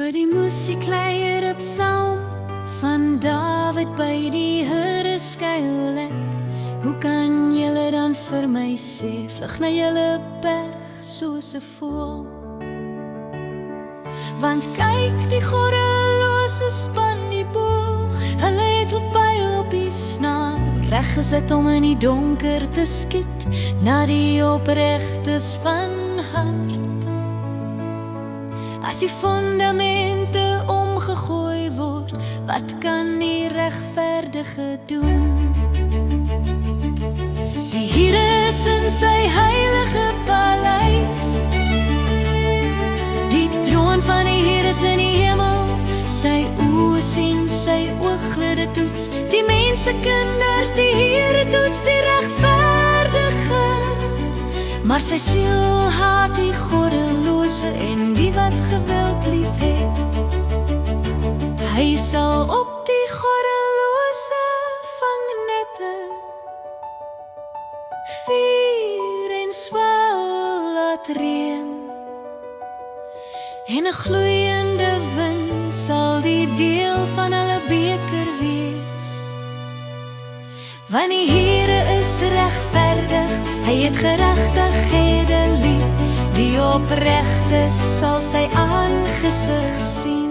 vir die musiekleier op Psalm van David by die Here skuil ek. Hoe kan julle dan vir my sê, vlug na julle peg soos 'n voël? Want kyk, die goddelose span die boog, hulle het 'n pyl op die snaar, reg gesit om in die donker te skiet na die opregtes van hart. As die fundamente omgegooi word, wat kan die regverdige doen? Die Here is in sy heilige paleis, die troon van die Here is in die hemel. Sy oë sien, sy ooglede toets die mense kinders, die Here toets die regverdige. Maar sy siel haat die goddelose en die wat geweld lief het. Hy sal op die goddelose vangnette vuur en swel laat reën, en 'n gloeiende wind sal die deel van hulle beker wees. Want die Here is regverdig, hy het geregtighede lief, die opregtes sal sy aangesig sien.